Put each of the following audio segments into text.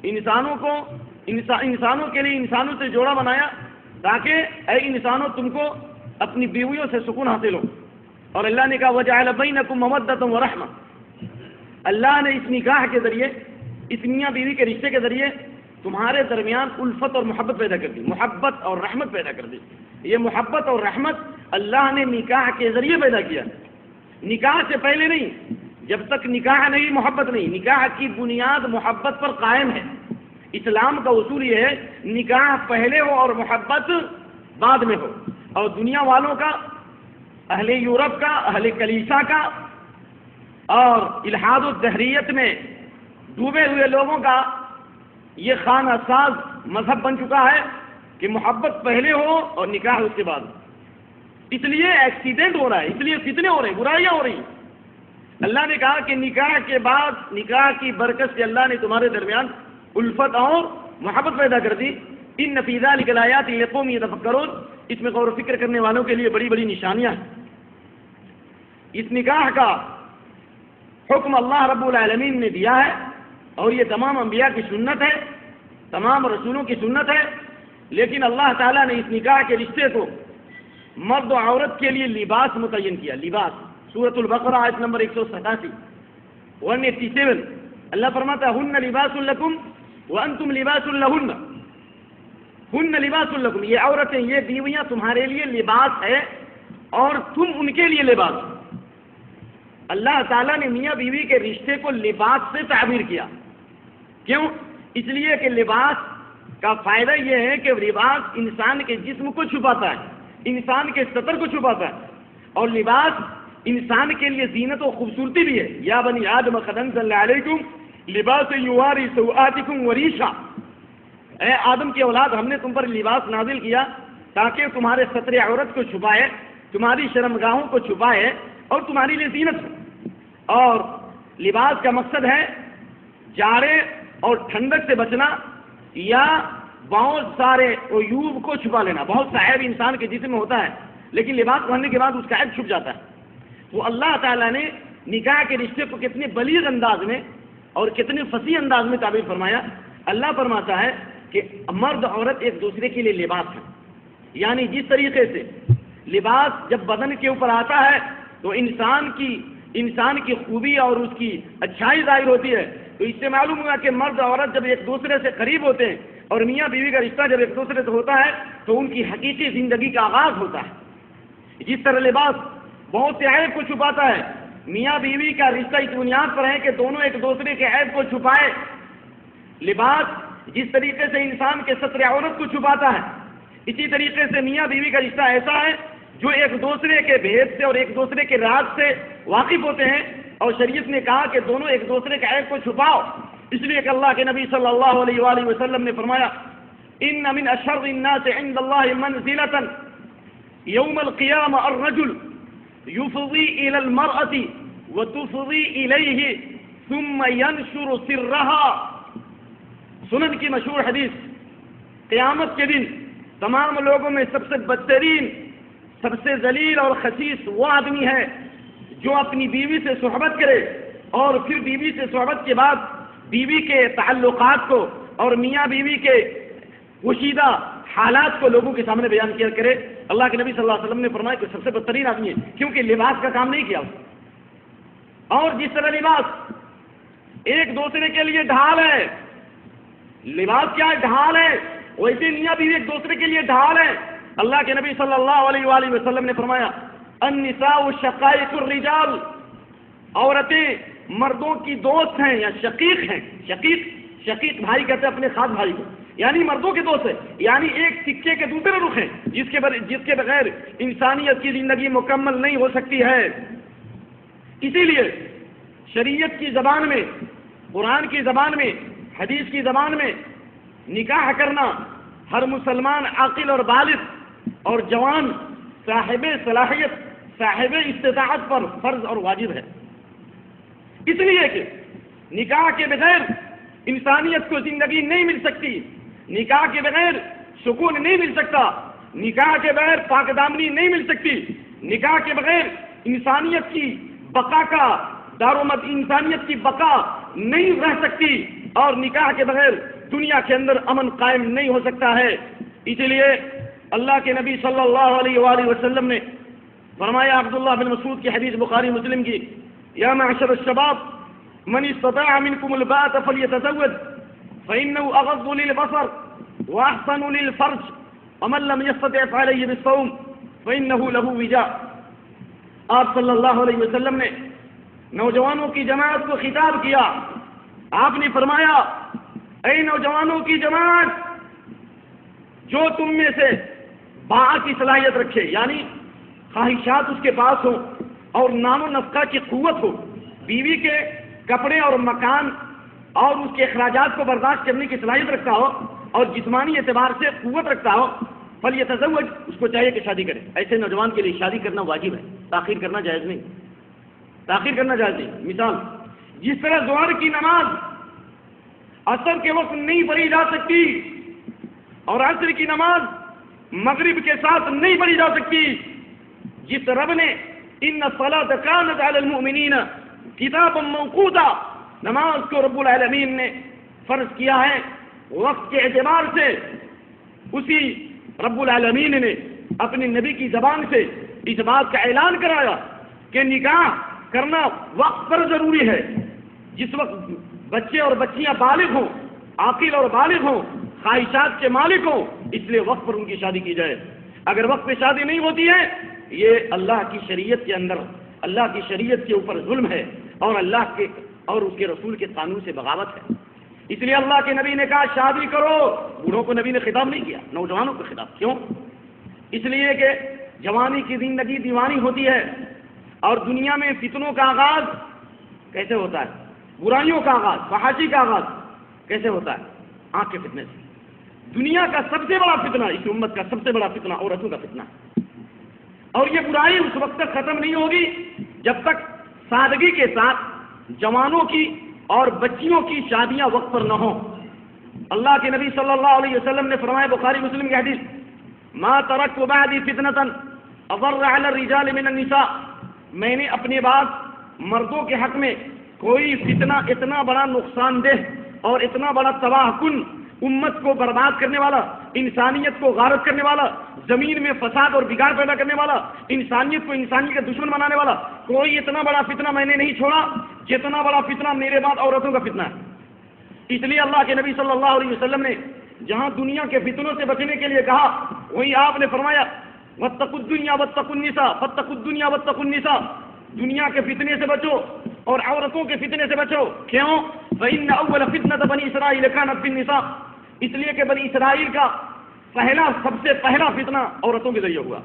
انسانوں کے لیے انسانوں سے جوڑا بنایا تاکہ اے انسانوں تم کو اپنی بیویوں سے سکون حاصل ہو. اور اللہ نے کہا وَجَعَلَ بَيْنَكُم مَّوَدَّةً وَرَحْمَةً. اللہ نے اس نکاح کے ذریعے، اس میاں بیوی کے رشتے کے ذریعے تمہارے درمیان الفت اور محبت پیدا کر دی، محبت اور رحمت پیدا کر دی. یہ محبت اور رحمت اللہ نے نکاح کے ذریعے پیدا کیا، نکاح سے پہلے نہیں. جب تک نکاح نہیں محبت نہیں. نکاح کی بنیاد محبت پر قائم ہے. اسلام کا اصول یہ ہے نکاح پہلے ہو اور محبت بعد میں ہو. اور دنیا والوں کا، اہل یورپ کا، اہل کلیسا کا اور الحاد الدہریت میں ڈوبے ہوئے لوگوں کا یہ خانہ ساز مذہب بن چکا ہے کہ محبت پہلے ہو اور نکاح اس کے بعد. اس لیے ایکسیڈنٹ ہو رہا ہے، اس لیے فتنے ہو رہے ہیں، برائیاں ہو رہی ہیں. اللہ نے کہا کہ نکاح کے بعد، نکاح کی برکت سے اللہ نے تمہارے درمیان الفت اور محبت پیدا کر دی. ان فی ذلک الآیات لقوم یتفکرون. اس میں غور و فکر کرنے والوں کے لیے بڑی بڑی نشانیاں ہیں. اس نکاح کا حکم اللہ رب العالمین نے دیا ہے اور یہ تمام انبیاء کی سنت ہے، تمام رسولوں کی سنت ہے. لیکن اللہ تعالیٰ نے اس نکاح کے رشتے کو مرد و عورت کے لیے لباس متعین کیا. لباس، سورۃ البقرہ آیت نمبر 187 187 اللہ فرماتا ہے ہن لباس لکم وانتم لباس لہن. ہن لباس لکم، یہ عورتیں، یہ بیویاں تمہارے لیے لباس ہے اور تم ان کے لیے لباس. اللہ تعالیٰ نے میاں بیوی کے رشتے کو لباس سے تعبیر کیا. کیوں؟ اس لیے کہ لباس کا فائدہ یہ ہے کہ لباس انسان کے جسم کو چھپاتا ہے، انسان کے سطر کو چھپاتا ہے. اور لباس انسان کے لیے زینت و خوبصورتی بھی ہے. یا بنی آدم قد انزلنا علیکم لباس یواری سوآتکم وریشا. اے آدم کی اولاد، ہم نے تم پر لباس نازل کیا تاکہ تمہارے سطر عورت کو چھپائے، تمہاری شرمگاہوں کو چھپائے اور تمہاری لیے زینت ہو. اور لباس کا مقصد ہے جاڑے اور ٹھنڈک سے بچنا یا بہت سارے عیوب کو چھپا لینا. بہت سا عیب انسان کے جسم میں ہوتا ہے لیکن لباس پہننے کے بعد اس کا عیب چھپ جاتا ہے. تو اللہ تعالیٰ نے نکاح کے رشتے کو کتنے بلیغ انداز میں اور کتنے فصیح انداز میں تعبیر فرمایا. اللہ فرماتا ہے کہ مرد عورت ایک دوسرے کے لیے لباس ہے. یعنی جس طریقے سے لباس جب بدن کے اوپر آتا ہے تو انسان کی خوبی اور اس کی اچھائی ظاہر ہوتی ہے. تو اس سے معلوم ہوا کہ مرد عورت جب ایک دوسرے سے قریب ہوتے ہیں اور میاں بیوی کا رشتہ جب ایک دوسرے سے ہوتا ہے تو ان کی حقیقی زندگی کا آغاز ہوتا ہے. جس طرح لباس بہت سے عیب کو چھپاتا ہے، میاں بیوی کا رشتہ اس بنیاد پر ہے کہ دونوں ایک دوسرے کے عیب کو چھپائے. لباس جس طریقے سے انسان کے سطر عورت کو چھپاتا ہے، اسی طریقے سے میاں بیوی کا رشتہ ایسا ہے جو ایک دوسرے کے بھید سے اور ایک دوسرے کے راز سے واقف ہوتے ہیں. اور شریعت نے کہا کہ دونوں ایک دوسرے کے عیب کو چھپاؤ. اس لیے کہ اللہ کے نبی صلی اللہ علیہ وآلہ وسلم نے فرمایا ان من اشر الناس عند اللہ منزلۃ یوم القیامہ الرجل یفضی الی المرأة وتفضی الیہ ثم ینشر سرها. سنن کی مشہور حدیث، قیامت کے دن تمام لوگوں میں سب سے بدترین، سب سے ذلیل اور خسیس وہ آدمی ہے جو اپنی بیوی سے صحبت کرے اور پھر بیوی سے صحبت کے بعد بیوی کے تعلقات کو اور میاں بیوی کے پوشیدہ حالات کو لوگوں کے سامنے بیان کیا کرے. اللہ کے نبی صلی اللہ علیہ وسلم نے فرمایا کہ سب سے بدترین آدمی ہے کیونکہ لباس کا کام نہیں کیا. اور جس طرح لباس ایک دوسرے کے لیے ڈھال ہے، لباس کیا ہے؟ ڈھال ہے. ویسے میاں بیوی ایک دوسرے کے لیے ڈھال ہے. اللہ کے نبی صلی اللہ علیہ وآلہ وسلم نے فرمایا النساء شقائق الرجال. عورتیں مردوں کی دوست ہیں یا شقیق ہیں. شقیق بھائی کہتے ہیں اپنے خاص بھائی کو، یعنی مردوں کے دوست ہیں. یعنی ایک سکے کے دوسرے رخ ہیں جس کے بغیر انسانیت کی زندگی مکمل نہیں ہو سکتی ہے. اسی لیے شریعت کی زبان میں، قرآن کی زبان میں، حدیث کی زبان میں نکاح کرنا ہر مسلمان عاقل اور بالغ اور جوان صاحب صلاحیت، صاحب استطاعت پر فرض اور واجب ہے. اس لیے کہ نکاح کے بغیر انسانیت کو زندگی نہیں مل سکتی، نکاح کے بغیر سکون نہیں مل سکتا، نکاح کے بغیر پاک دامنی نہیں مل سکتی، نکاح کے بغیر انسانیت کی بقا کا انسانیت کی بقا نہیں رہ سکتی. اور نکاح کے بغیر دنیا کے اندر امن قائم نہیں ہو سکتا ہے۔ اسی لیے اللہ کے نبی صلی اللہ علیہ وآلہ وسلم نے فرمایا، عبداللہ بن مسعود کی حدیث بخاری مسلم کی، یا معشر الشباب من استطاع منکم الباءة فلیتزوج فإنه اغض للبصر واحسن للفرج ومن لم يستطع فعليه بالصوم فإنه له وجاء۔ آپ صلی اللہ علیہ وسلم نے نوجوانوں کی جماعت کو خطاب کیا، آپ نے فرمایا، اے نوجوانوں کی جماعت، جو تم میں سے باء کی صلاحیت رکھے، یعنی خواہشات اس کے پاس ہوں اور نان و نفقہ کی قوت ہو، بیوی کے کپڑے اور مکان اور اس کے اخراجات کو برداشت کرنے کی صلاحیت رکھتا ہو اور جسمانی اعتبار سے قوت رکھتا ہو، فلیتزوج، اس کو چاہیے کہ شادی کرے۔ ایسے نوجوان کے لیے شادی کرنا واجب ہے، تاخیر کرنا جائز نہیں، تاخیر کرنا جائز نہیں۔ مثال، جس طرح ظہر کی نماز عصر کے وقت نہیں پڑھی جا سکتی اور عصر کی نماز مغرب کے ساتھ نہیں پڑھی جا سکتی، جس رب نے ان الصلاۃ کانت علی المؤمنین کتابا موقوتا، نماز کو رب العالمین نے فرض کیا ہے وقت کے اعتبار سے، اسی رب العالمین نے اپنے نبی کی زبان سے اس بات کا اعلان کرایا کہ نکاح کرنا وقت پر ضروری ہے، جس وقت بچے اور بچیاں بالغ ہوں، عاقل اور بالغ ہوں، خواہشات کے مالک ہوں، اس لیے وقت پر ان کی شادی کی جائے۔ اگر وقت پہ شادی نہیں ہوتی ہے، یہ اللہ کی شریعت کے اندر، اللہ کی شریعت کے اوپر ظلم ہے اور اللہ کے اور اس کے رسول کے قانون سے بغاوت ہے۔ اس لیے اللہ کے نبی نے کہا شادی کرو، بوڑھوں کو نبی نے خطاب نہیں کیا، نوجوانوں کو خطاب۔ کیوں؟ اس لیے کہ جوانی کی زندگی دیوانی ہوتی ہے اور دنیا میں فتنوں کا آغاز کیسے ہوتا ہے؟ برائیوں کا آغاز، فحاشی کا آغاز کیسے ہوتا ہے؟ آنکھ کے فتنے سے۔ دنیا کا سب سے بڑا فتنہ، اس امت کا سب سے بڑا فتنہ عورتوں کا فتنہ ہے، اور یہ برائی اس وقت تک ختم نہیں ہوگی جب تک سادگی کے ساتھ جوانوں کی اور بچیوں کی شادیاں وقت پر نہ ہوں۔ اللہ کے نبی صلی اللہ علیہ وسلم نے فرمایا، بخاری مسلم کی حدیث، ما ترکت بعدی فتنۃ اضر علی الرجال من النساء، میں نے اپنے بعد مردوں کے حق میں کوئی فتنہ اتنا بڑا نقصان دہ اور اتنا بڑا تباہ کن، امت کو برباد کرنے والا، انسانیت کو غارت کرنے والا، زمین میں فساد اور بگاڑ پیدا کرنے والا، انسانیت کو انسانیت کا دشمن بنانے والا کوئی اتنا بڑا فتنہ میں نے نہیں چھوڑا جتنا بڑا فتنہ میرے بعد عورتوں کا فتنہ ہے۔ اس لیے اللہ کے نبی صلی اللہ علیہ وسلم نے جہاں دنیا کے فتنوں سے بچنے کے لیے کہا، وہیں آپ نے فرمایا، واتقوا الدنیا واتقوا النساء فاتقوا الدنیا واتقوا النساء، دنیا کے فتنے سے بچو اور عورتوں کے فتنے سے بچو۔ کیوں؟ فإن أول فتنة بني إسرائيل كانت في النساء، اس لیے کہ بنی اسرائیل کا سب سے پہلا فتنہ عورتوں کے ذریعے ہوا۔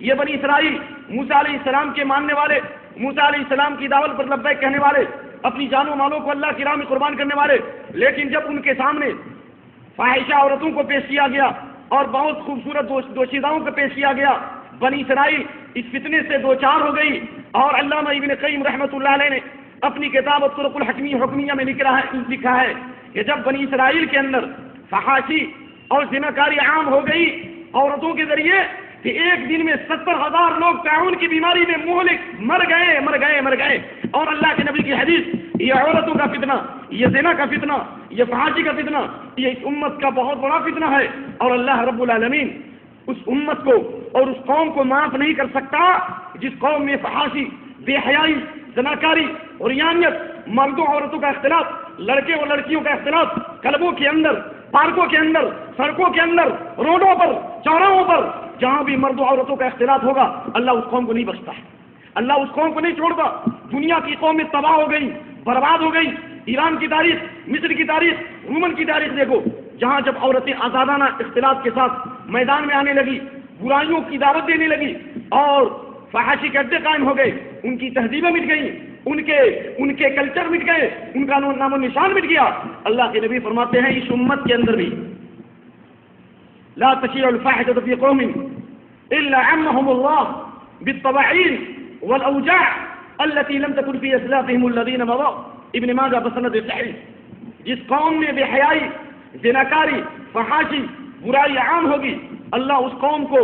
یہ بنی اسرائیل موسیٰ علیہ السلام کے ماننے والے، موسیٰ علیہ السلام کی دعوت پر لبیک کہنے والے، اپنی جان و مالوں کو اللہ کی راہ میں قربان کرنے والے، لیکن جب ان کے سامنے فاحشہ عورتوں کو پیش کیا گیا اور بہت خوبصورت دوشیزاؤں کو پیش کیا گیا، بنی اسرائیل اس فتنے سے دوچار ہو گئی۔ اور علامہ ابن قیم رحمۃ اللہ علیہ نے اپنی کتاب الطرق الحکمیہ میں لکھا ہے کہ جب بنی اسرائیل کے اندر فحاشی اور زناکاری عام ہو گئی عورتوں کے ذریعے کہ ایک دن میں 70,000 لوگ طاعون کی بیماری میں مہلک مر گئے۔ اور اللہ کے نبی کی حدیث، یہ عورتوں کا فتنہ، یہ زنا کا فتنہ، یہ فحاشی کا فتنہ، یہ اس امت کا بہت بڑا فتنہ ہے، اور اللہ رب العالمین اس امت کو اور اس قوم کو معاف نہیں کر سکتا جس قوم میں فحاشی، بے حیائی، زناکاری، عریانیت، مردوں عورتوں کا اختلاط، لڑکے اور لڑکیوں کا اختلاط، کلبوں کے اندر، پارکوں کے اندر، سڑکوں کے اندر، روڈوں پر، چوراہوں پر، جہاں بھی مرد و عورتوں کا اختلاط ہوگا اللہ اس قوم کو نہیں بخشتا ہے، اللہ اس قوم کو نہیں چھوڑتا۔ دنیا کی قومیں تباہ ہو گئی، برباد ہو گئی۔ ایران کی تاریخ، مصر کی تاریخ، رومن کی تاریخ دیکھو، جہاں جب عورتیں آزادانہ اختلاط کے ساتھ میدان میں آنے لگی، برائیوں کی دعوت دینے لگی اور فحاشی کے اڈے قائم ہو گئے، ان کی تہذیبیں مٹ گئیں، ان کے کلچر مٹ گئے، ان کا نام و نشان مٹ گیا۔ اللہ کے نبی فرماتے ہیں اس امت کے اندر بھی لا تشيع الفاحشة في قوم إلا عمهم الله بالطواعين والأوجاع التي لم تكن في أسلافهم الذين مضوا، ابن ماجہ بسند صحیح۔ جس قوم میں بے حیائی، زناکاری، فحاشی، برائی عام ہوگی، اللہ اس قوم کو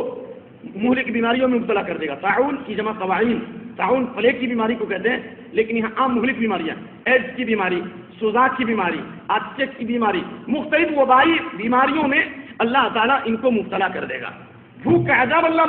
مہلک بیماریوں میں مبتلا کر دے گا۔ طاعون کی جمع طواعین، طاعون پلیگ کی بیماری کو کہتے ہیں، لیکن یہاں عام مہلک بیماریاں، ایڈز کی بیماری، سوزاک کی بیماری، آرچیک کی بیماری، مختلف وبائی بیماریوں میں اللہ تعالیٰ ان کو مبتلا کر دے گا. بھوک کا عذاب اللہ